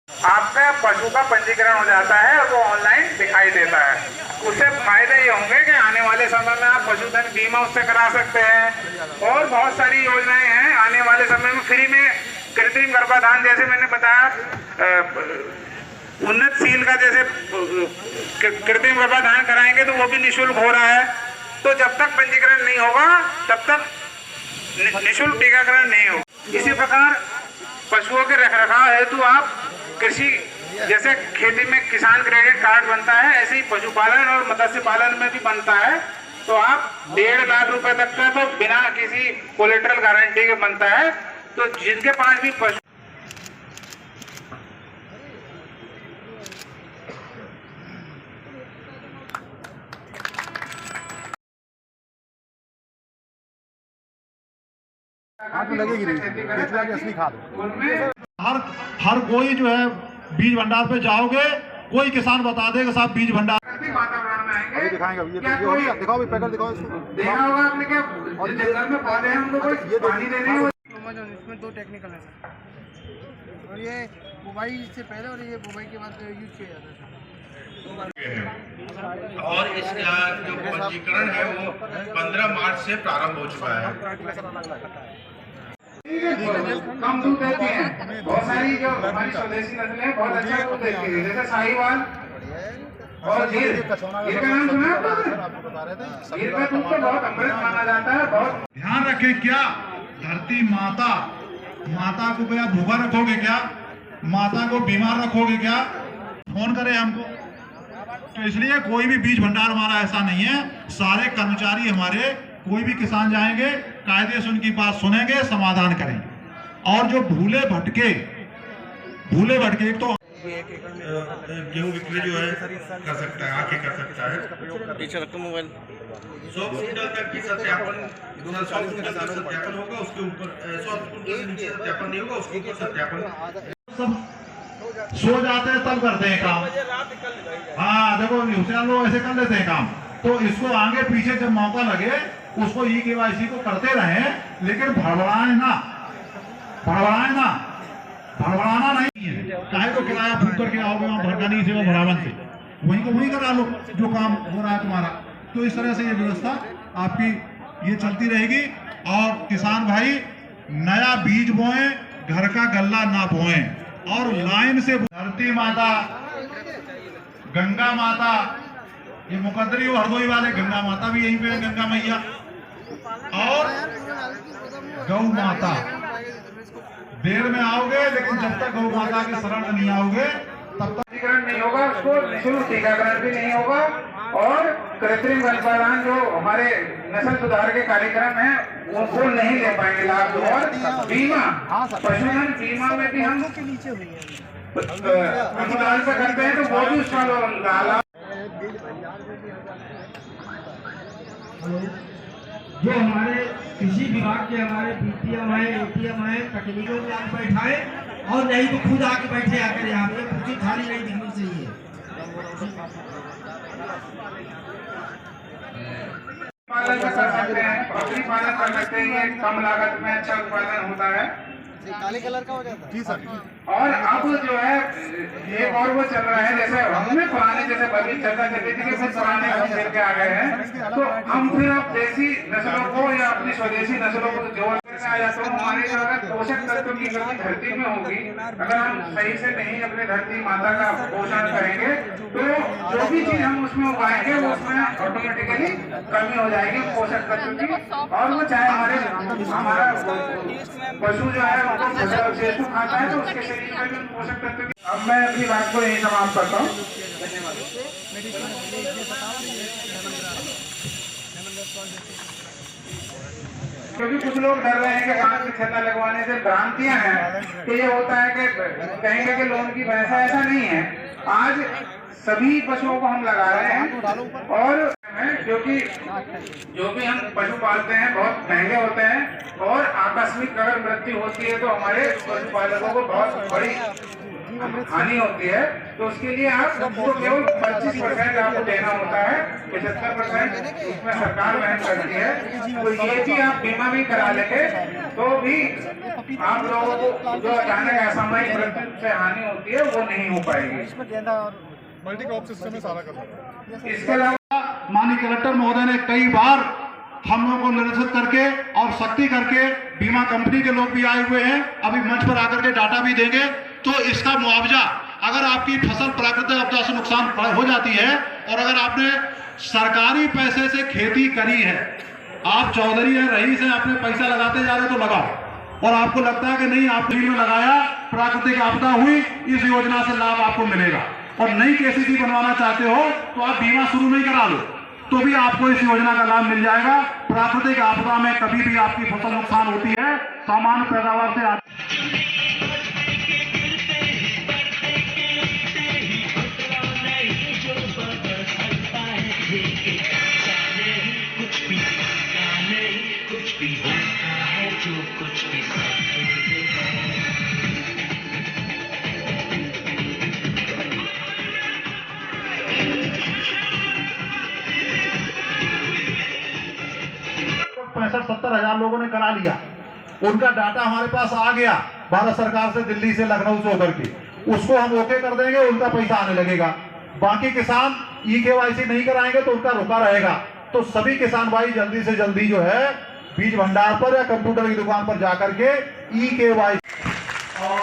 आपका पशु का पंजीकरण हो जाता है और वो ऑनलाइन दिखाई देता है। उससे फायदे ये होंगे कि आने वाले समय में आप पशुधन बीमा उससे करा सकते हैं और बहुत सारी योजनाएं हैं आने वाले समय में। फ्री में कृत्रिम गर्भाधान, जैसे मैंने बताया, उन्नतशील का जैसे कृत्रिम गर्भाधान कराएंगे तो वो भी निःशुल्क हो रहा है। तो जब तक पंजीकरण नहीं होगा तब तक निःशुल्क टीकाकरण नहीं होगा। इसी प्रकार पशुओं के रखरखाव हेतु आप कृषि, जैसे खेती में किसान क्रेडिट कार्ड बनता है, ऐसे ही पशुपालन और मत्स्य पालन में भी बनता है। तो आप 1.5 लाख रुपए तक का तो बिना किसी कोलेटरल गारंटी के बनता है। तो जिनके पास भी पशु लगेगी नहीं, असली खाद हर कोई जो है बीज भंडार पे जाओगे, कोई किसान बता देगा साहब बीज भंडार वातावरण में आएंगे। अभी दिखाएंगे, अभी ये दिखाओ भी, पैकेट दिखाओ इसको। देखा होगा आपने क्या जंगल में पौधे हैं उनको कोई पानी देने हैं। इसमें 2 टेक्निकल है सर, और ये बुवाई से पहले और ये बुवाई के बाद यूज किया जाता है। और इसका जो पंजीकरण है वो 15 मार्च से प्रारंभ हो चुका है। कम दूध देती हैं, बहुत सारी जो हमारी स्वदेशी नस्लें बहुत अच्छा दूध देती है, जैसे साहिवाल और गिर का नाम सुना है? गिर का दूध तो बहुत अमृत माना जाता है। बहुत ध्यान रखें, क्या धरती माता को क्या भूखा रखोगे, क्या माता को बीमार रखोगे, क्या फोन करे हमको। तो इसलिए कोई भी बीज भंडार हमारा ऐसा नहीं है। सारे कर्मचारी हमारे, कोई भी किसान जाएंगे कायदे से उनकी बात सुनेंगे, समाधान करेंगे। और जो भूले भटके एक तो गेहूं बिक्री जो है कर सकता है, आके कर सकता है। पीछे रखो मोबाइल। 100 क्विंटल तक की सत्यापन, 100 क्विंटल का सत्यापन होगा, उसके ऊपर 100 क्विंटल से नीचे सत्यापन नहीं होगा, उसके ऊपर सत्यापन। सब सो जाते हैं तब करते हैं काम। हाँ देखो, होशियार लोग ऐसे कर लेते हैं काम। तो इसको आगे पीछे जब मौका लगे उसको ई-केवाईसी को करते रहे, लेकिन भड़बड़ाना नहीं है। काहे को किराया फूक करके आओगे वहाँ भड़कानी से, वो भड़ावन से वहीं को वहीं करा लो जो काम हो रहा है तुम्हारा। तो इस तरह से ये व्यवस्था आपकी ये चलती रहेगी। और किसान भाई नया बीज बोएं, घर का गल्ला ना बोएं और लाइन से। धरती माता, गंगा माता, ये मुकद्दरी और हरदोई वाले, गंगा माता भी यहीं पे, गंगा मैया और गौ माता। देर में आओगे, लेकिन जब तक गौ माता की शरण में नहीं आओगे तब तक टीकाकरण नहीं होगा, उसको निःशुल्क टीकाकरण भी नहीं होगा। और कृत्रिम गर्भाधान जो हमारे नस्ल सुधार के कार्यक्रम है उनको नहीं ले पाएंगे लाभ। और बीमा, पशुधन बीमा में भी हम अनुदान से करते हैं, तो वो भी उसका लाभ। जो हमारे कृषि विभाग के हमारे पीटीएम है, एटीएम है, तकनीकों में आके बैठाए और नहीं तो खुद आके बैठे आकर यहाँ पे, कुछ खाली नहीं दिखनी चाहिए। पालन कर सकते हैं, बकरी पालन कर सकते हैं, ये कम लागत में अच्छा उत्पादन होता है। काले कलर का हो जाता है जी सर। और अब जो है एक और वो चल रहा है, जैसे हमने पुराने जैसे बकरी चलता चलती थी कि पुराने हम चल के आ गए हैं, तो हम फिर अब देसी नस्लों को या अपनी स्वदेशी नस्लों को जोड़ आ जाता हूँ। हमारे जो अगर पोषक तत्व की कमी धरती में होगी, अगर हम सही से नहीं अपने धरती माता का पोषण करेंगे, तो जो भी चीज हम उसमें उगाएंगे वो उसमें ऑटोमेटिकली कमी हो जाएगी पोषक तत्व की। और वो चाहे हमारा पशु जो है अवशेष को खाता है तो उसके शरीर में भी पोषक तत्व की। अब मैं अपनी बात को यही समाप्त करता हूँ। क्योंकि कुछ लोग डर रहे हैं कि कान में छन्ना लगवाने से भ्रांतियां हैं कि ये होता है कि कहेंगे कि लोन की भैंसा, ऐसा नहीं है। आज सभी पशुओं को हम लगा रहे हैं और क्योंकि जो भी हम पशु पालते हैं बहुत महंगे होते हैं और आकस्मिक अगर मृत्यु होती है तो हमारे पशुपालकों को बहुत बड़ी हानि होती है तो उसके लिए आपको केवल 25% आपको देना होता है, 75% उसमें सरकार वहन करती है। तो ये भी आप बीमा भी करा लेंगे तो भी आप लोगों को जो अचानक असामयिक मृत्यु से हानि होती है वो नहीं हो पाएगी। इसके अलावा माननीय कलेक्टर महोदय ने कई बार हम लोगों को निर्देशित करके और सख्ती करके, बीमा कंपनी के लोग भी आए हुए हैं, अभी मंच पर आकर के डाटा भी देंगे, तो इसका मुआवजा अगर आपकी फसल प्राकृतिक आपदा से नुकसान हो जाती है और अगर आपने सरकारी पैसे से खेती करी है, आप चौधरी हैं, रईस हैं, आपने पैसा लगाते जा रहे तो लगाओ, और आपको लगता है कि नहीं आपने में लगाया, प्राकृतिक आपदा हुई, इस योजना से लाभ आपको मिलेगा, और नई केसीसी बनवाना चाहते हो तो आप बीमा शुरू नहीं करा लो तो भी आपको इस योजना का लाभ मिल जाएगा। प्राकृतिक आपदा में कभी भी आपकी फसल नुकसान होती है, सामान्य पैदावार से ₹65,000-70,000 लोगों ने करा लिया, उनका डाटा हमारे पास आ गया भारत सरकार से, दिल्ली से, लखनऊ से होकर के, उसको हम ओके कर देंगे, उनका पैसा आने लगेगा। बाकी किसान KYC नहीं कराएंगे तो उनका रुका रहेगा। तो सभी किसान भाई जल्दी से जल्दी जो है बीज भंडार पर या कंप्यूटर की दुकान पर जाकर के KYC और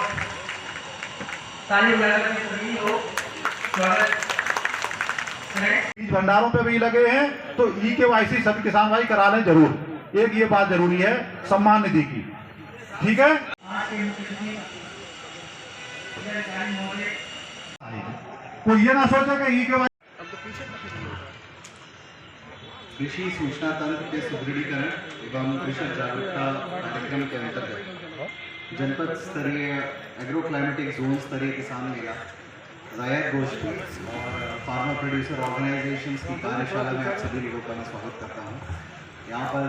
बीज भंडारों पे भी लगे हैं तो KYC सभी किसान भाई करा लें जरूर। एक ये बात जरूरी है सम्मान निधि की, ठीक है। कोई ये ना सोचे कि KYC कृषि सूचना तंत्र के सुदृढ़ीकरण एवं कृषक जागरूकता कार्यक्रम के अंतर्गत जनपद स्तरीय एग्रो क्लाइमेटिक जोन स्तरीय किसान मेला, रैयत गोष्ठी और फार्मर प्रोड्यूसर ऑर्गेनाइजेशंस की कार्यशाला में आप सभी लोगों का मैं स्वागत करता हूँ। यहाँ पर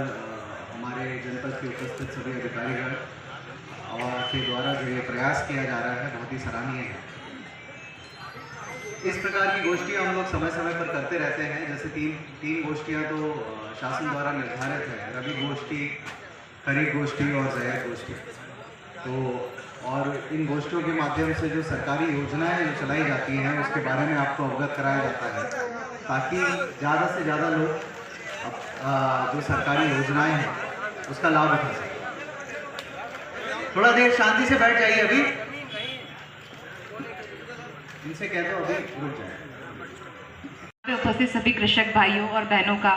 हमारे जनपद के उपस्थित सभी अधिकारीगण और के द्वारा जो ये प्रयास किया जा रहा है बहुत ही सराहनीय है। इस प्रकार की गोष्ठियाँ हम लोग समय समय पर करते रहते हैं। जैसे तीन गोष्ठियाँ तो शासन द्वारा निर्धारित है, रबी गोष्ठी, खरीफ गोष्ठी और रैयत गोष्ठी। तो और इन गोष्ठियों के माध्यम से जो सरकारी योजनाएं जो चलाई जाती हैं उसके बारे में आपको अवगत कराया जाता है, ताकि ज़्यादा से ज़्यादा लोग जो सरकारी योजनाएं हैं उसका लाभ उठा सकें। थोड़ा देर शांति से बैठ जाइए, अभी इनसे कह दो अभी रुक जाए। उपस्थित सभी कृषक भाइयों और बहनों का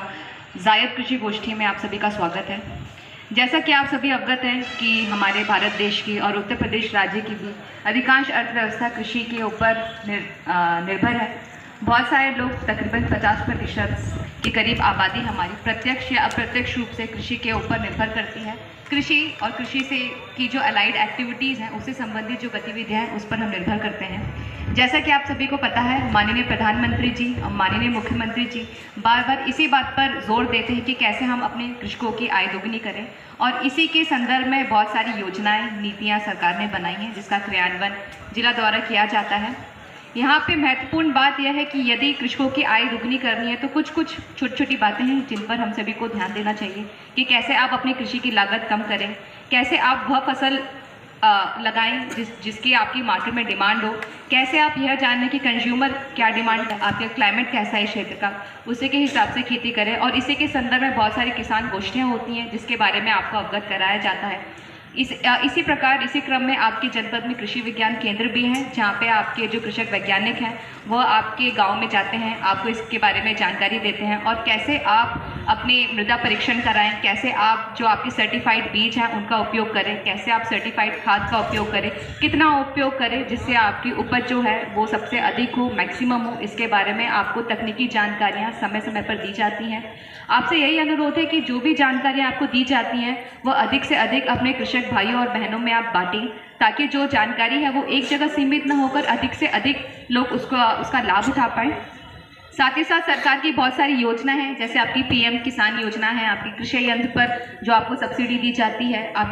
जायद कृषि गोष्ठी में आप सभी का स्वागत है। जैसा कि आप सभी अवगत हैं कि हमारे भारत देश की और उत्तर प्रदेश राज्य की भी अधिकांश अर्थव्यवस्था कृषि के ऊपर निर्भर है। बहुत सारे लोग, तकरीबन 50% के करीब आबादी हमारी प्रत्यक्ष या अप्रत्यक्ष रूप से कृषि के ऊपर निर्भर करती है। कृषि और कृषि से की जो अलाइड एक्टिविटीज़ हैं, उससे संबंधित जो गतिविधियाँ हैं, उस पर हम निर्भर करते हैं। जैसा कि आप सभी को पता है, माननीय प्रधानमंत्री जी और माननीय मुख्यमंत्री जी बार बार इसी बात पर जोर देते हैं कि कैसे हम अपने कृषकों की आय दोगुनी करें, और इसी के संदर्भ में बहुत सारी योजनाएं, नीतियां सरकार ने बनाई हैं जिसका क्रियान्वयन जिला द्वारा किया जाता है। यहाँ पे महत्वपूर्ण बात यह है कि यदि कृषकों की आय दुगनी करनी है तो कुछ छोटी छोटी बातें हैं जिन पर हम सभी को ध्यान देना चाहिए कि कैसे आप अपनी कृषि की लागत कम करें, कैसे आप वह फसल लगाएं जिसकी आपकी मार्केट में डिमांड हो, कैसे आप यह जानें कि कंज्यूमर क्या डिमांड, आपका क्लाइमेट कैसा है क्षेत्र का, उसी के हिसाब से खेती करें। और इसी के संदर्भ में बहुत सारी किसान गोष्ठियाँ होती हैं जिसके बारे में आपको अवगत कराया जाता है। इसी प्रकार इसी क्रम में आपके जनपद में कृषि विज्ञान केंद्र भी हैं, जहाँ पे आपके जो कृषक वैज्ञानिक हैं वह आपके गांव में जाते हैं, आपको इसके बारे में जानकारी देते हैं और कैसे आप अपने मृदा परीक्षण कराएं, कैसे आप जो आपकी सर्टिफाइड बीज हैं उनका उपयोग करें, कैसे आप सर्टिफाइड खाद का उपयोग करें, कितना उपयोग करें जिससे आपकी उपज जो है वो सबसे अधिक हो, मैक्सिमम हो। इसके बारे में आपको तकनीकी जानकारियाँ समय समय पर दी जाती हैं। आपसे यही अनुरोध है कि जो भी जानकारियाँ आपको दी जाती हैं वह अधिक से अधिक अपने कृषक भाइयों और बहनों में आप बांटें, ताकि जो जानकारी है वो एक जगह सीमित न होकर अधिक से अधिक लोग उसका लाभ उठा पाएँ। साथ ही साथ सरकार की बहुत सारी योजना है, जैसे आपकी PM किसान योजना है, आपकी कृषि यंत्र पर जो आपको सब्सिडी दी जाती है, आप